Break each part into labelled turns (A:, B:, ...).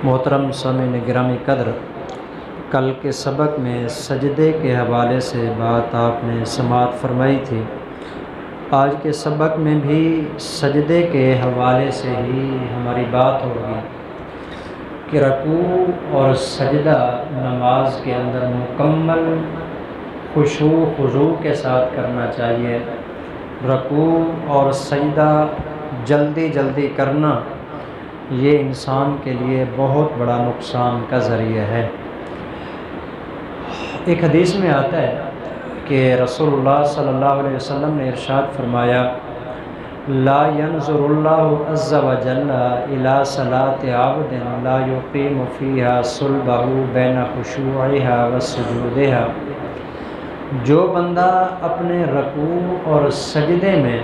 A: محترم سامعین گرامی قدر، کل کے سبق میں سجدے کے حوالے سے بات آپ نے سماعت فرمائی تھی۔ آج کے سبق میں بھی سجدے کے حوالے سے ہی ہماری بات ہوگی کہ رکوع اور سجدہ نماز کے اندر مکمل خشوع و خضوع کے ساتھ کرنا چاہیے۔ رکوع اور سجدہ جلدی کرنا یہ انسان کے لیے بہت بڑا نقصان کا ذریعہ ہے۔ ایک حدیث میں آتا ہے کہ رسول اللہ صلی اللہ علیہ وسلم نے ارشاد فرمایا، لا ينظر اللہ عز وجل الى صلاة عبد لا يقیم فیہا صلبہ بین خشوعها وسجودها۔ جو بندہ اپنے رکوع اور سجدے میں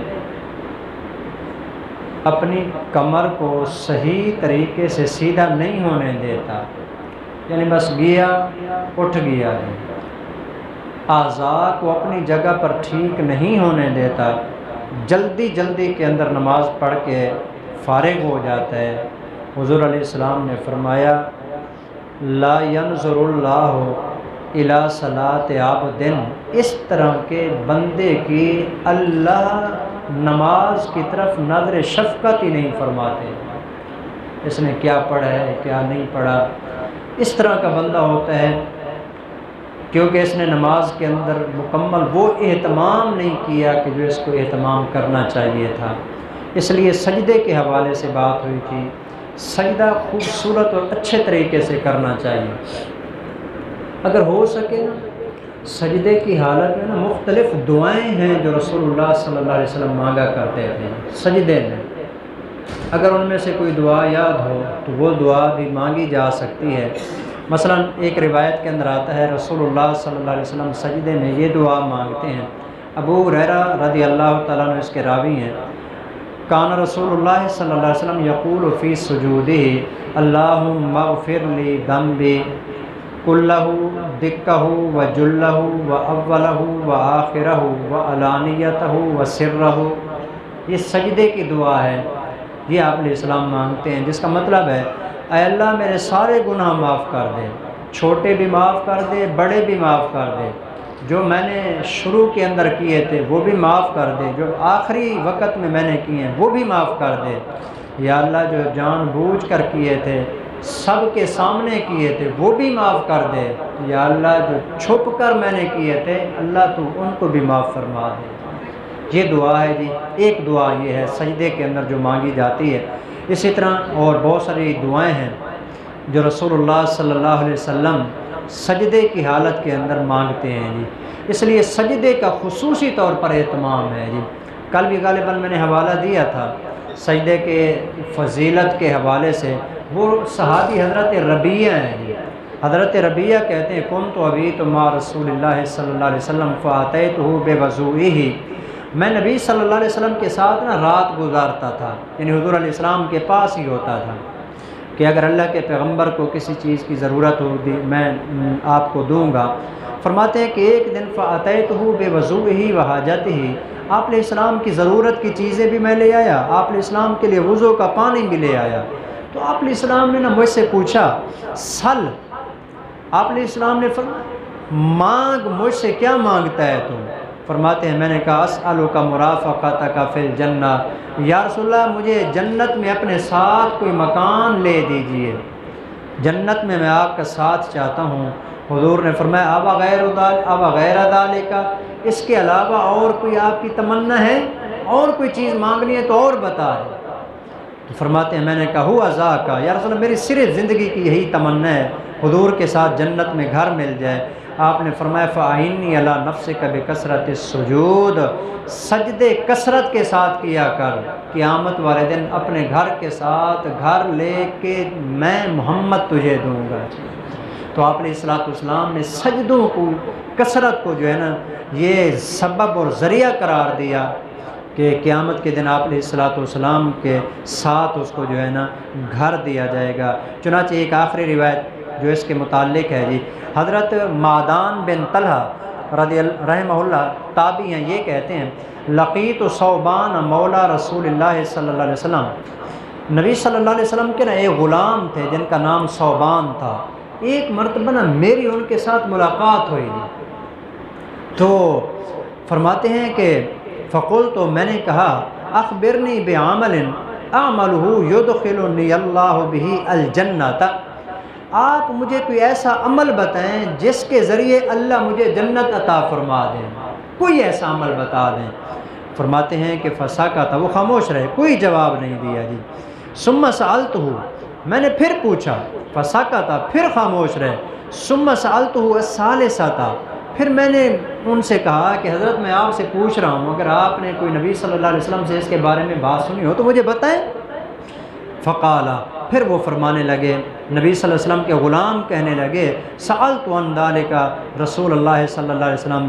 A: اپنی کمر کو صحیح طریقے سے سیدھا نہیں ہونے دیتا، یعنی بس گیا اٹھ گیا ہے، اعضاء کو اپنی جگہ پر ٹھیک نہیں ہونے دیتا، جلدی کے اندر نماز پڑھ کے فارغ ہو جاتا ہے، حضور علیہ السلام نے فرمایا، لا ينظر اللہ الی صلاۃ عبد، اس طرح کے بندے کی اللہ نماز کی طرف نظر شفقت ہی نہیں فرماتے، اس نے کیا پڑھا ہے کیا نہیں پڑھا، اس طرح کا بندہ ہوتا ہے کیونکہ اس نے نماز کے اندر مکمل وہ اہتمام نہیں کیا کہ جو اس کو اہتمام کرنا چاہیے تھا۔ اس لیے سجدے کے حوالے سے بات ہوئی تھی، سجدہ خوبصورت اور اچھے طریقے سے کرنا چاہیے۔ اگر ہو سکے سجدے کی حالت میں مختلف دعائیں ہیں جو رسول اللہ صلی اللہ علیہ وسلم مانگا کرتے تھے سجدے میں، اگر ان میں سے کوئی دعا یاد ہو تو وہ دعا بھی مانگی جا سکتی ہے۔ مثلا ایک روایت کے اندر آتا ہے رسول اللہ صلی اللہ علیہ وسلم سجدے میں یہ دعا مانگتے ہیں، ابو ہریرہ رضی اللہ تعالیٰ عنہ اس کے راوی ہیں، کان رسول اللہ صلی اللہ علیہ وسلم یقول فی سجودہ اللہم اغفر لی ذنبی کلہ دکہ و جلہ و اولہ و آخرہ و علانیتہ و سرہ۔ یہ سجدے کی دعا ہے، یہ آپ علیہ السلام مانگتے ہیں، جس کا مطلب ہے اے اللہ میرے سارے گناہ معاف کر دے، چھوٹے بھی معاف کر دے بڑے بھی معاف کر دے، جو میں نے شروع کے اندر کیے تھے وہ بھی معاف کر دے، جو آخری وقت میں نے کیے ہیں وہ بھی معاف کر دے، یا اللہ جو جان بوجھ کر کیے تھے سب کے سامنے کیے تھے وہ بھی معاف کر دے، یا اللہ جو چھپ کر میں نے کیے تھے اللہ تو ان کو بھی معاف فرما دے۔ یہ دعا ہے جی، ایک دعا یہ ہے سجدے کے اندر جو مانگی جاتی ہے۔ اسی طرح اور بہت ساری دعائیں ہیں جو رسول اللہ صلی اللہ علیہ وسلم سجدے کی حالت کے اندر مانگتے ہیں جی، اس لیے سجدے کا خصوصی طور پر اہتمام ہے جی۔ کل بھی غالباً میں نے حوالہ دیا تھا سجدے کے فضیلت کے حوالے سے، وہ صحابی حضرت ربیعہ ہیں جی۔ حضرت ربیعہ کہتے ہیں کنت ابیت مع رسول اللہ صلی اللہ علیہ وسلم فاتیتہ بوضوئہ، میں نبی صلی اللہ علیہ وسلم کے ساتھ رات گزارتا تھا، یعنی حضور علیہ السلام کے پاس ہی ہوتا تھا کہ اگر اللہ کے پیغمبر کو کسی چیز کی ضرورت ہوگی میں آپ کو دوں گا۔ فرماتے ہیں کہ ایک دن فاتیتہ بوضوئہ وحاجتہ، آپ علیہ السلام کی ضرورت کی چیزیں بھی میں لے آیا، آپ علیہ السلام کے لیے وضو کا پانی بھی لے آیا، تو آپ علیہ السلام نے مجھ سے پوچھا سل، آپ علیہ السلام نے فرمایا مانگ، مجھ سے کیا مانگتا ہے تم؟ فرماتے ہیں میں نے کہا اسألک مرافقتک فی الجنہ، یا رسول اللہ مجھے جنت میں اپنے ساتھ کوئی مکان لے دیجئے، جنت میں آپ کا ساتھ چاہتا ہوں۔ حضور نے فرمایا اب غیر ذالک، اس کے علاوہ اور کوئی آپ کی تمنا ہے، اور کوئی چیز مانگنی ہے تو اور بتا ہے۔ تو فرماتے ہیں میں نے کہا ہوا ذاک، یا رسول اللہ میری صرف زندگی کی یہی تمنا ہے حضور کے ساتھ جنت میں گھر مل جائے۔ آپ نے فرمایا فَأَعِنِّي عَلَىٰ نَفْسِكَ بِكَثْرَةِ السُّجُودِ، سجدے کثرت کے ساتھ کیا کر، قیامت والے دن اپنے گھر کے ساتھ گھر لے کے میں محمد تجھے دوں گا۔ تو آپ علیہ السلام نے سجدوں کو کثرت کو جو ہے نا یہ سبب اور ذریعہ قرار دیا کہ قیامت کے دن آپ علیہ السلام کے ساتھ اس کو جو ہے نا گھر دیا جائے گا۔ چنانچہ ایک آخری روایت جو اس کے متعلق ہے جی، حضرت معدان بن طلحہ رحمہ اللہ تابعی ہیں، یہ کہتے ہیں لقیت ثوبان مولا رسول اللہ صلی اللہ علیہ وسلم، نبی صلی اللہ علیہ وسلم کے نا ایک غلام تھے جن کا نام ثوبان تھا، ایک مرتبہ نا میری ان کے ساتھ ملاقات ہوئی تھی، تو فرماتے ہیں کہ فقلت، تو میں نے کہا اخبرنی بعمل اعملہ یدخلنی اللہ بہ الجنۃ، آپ مجھے کوئی ایسا عمل بتائیں جس کے ذریعے اللہ مجھے جنت عطا فرما دیں، کوئی ایسا عمل بتا دیں۔ فرماتے ہیں کہ فسکت، وہ خاموش رہے، کوئی جواب نہیں دیا جی۔ ثم سألتہ، میں نے پھر پوچھا، فسکت، پھر خاموش رہے۔ ثم سألتہ الثالثۃ، پھر میں نے ان سے کہا کہ حضرت میں آپ سے پوچھ رہا ہوں، اگر آپ نے کوئی نبی صلی اللہ علیہ وسلم سے اس کے بارے میں بات سنی ہو تو مجھے بتائیں۔ فقال، پھر وہ فرمانے لگے، نبی صلی اللہ علیہ وسلم کے غلام کہنے لگے، سألت عن ذلک رسول اللہ صلی اللہ علیہ وسلم،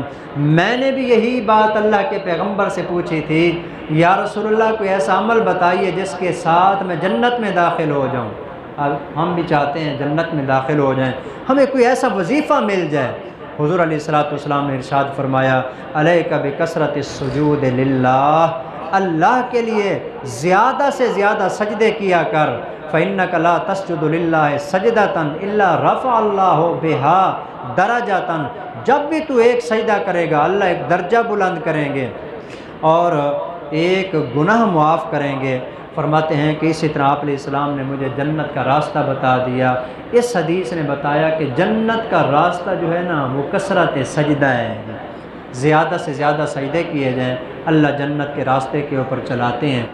A: میں نے بھی یہی بات اللہ کے پیغمبر سے پوچھی تھی، یا رسول اللہ کوئی ایسا عمل بتائیے جس کے ساتھ میں جنت میں داخل ہو جاؤں۔ اب ہم بھی چاہتے ہیں جنت میں داخل ہو جائیں، ہمیں کوئی ایسا وظیفہ مل جائے۔ حضور علیہ الصلوۃ نے ارشاد فرمایا، علیک بکثرۃ السجود للہ، اللہ کے لیے زیادہ سے زیادہ سجدے کیا کر، فإنک لا تسجد للہ سجدۃ الا رفع اللہ بہا درجۃ، جب بھی تو ایک سجدہ کرے گا اللہ ایک درجہ بلند کریں گے اور ایک گناہ معاف کریں گے۔ فرماتے ہیں کہ اسی طرح آپ علیہ السلام نے مجھے جنت کا راستہ بتا دیا۔ اس حدیث نے بتایا کہ جنت کا راستہ جو ہے نا وہ کثرت سجدہ ہے، زیادہ سے زیادہ سجدے کیے جائیں، اللہ جنت کے راستے کے اوپر چلاتے ہیں۔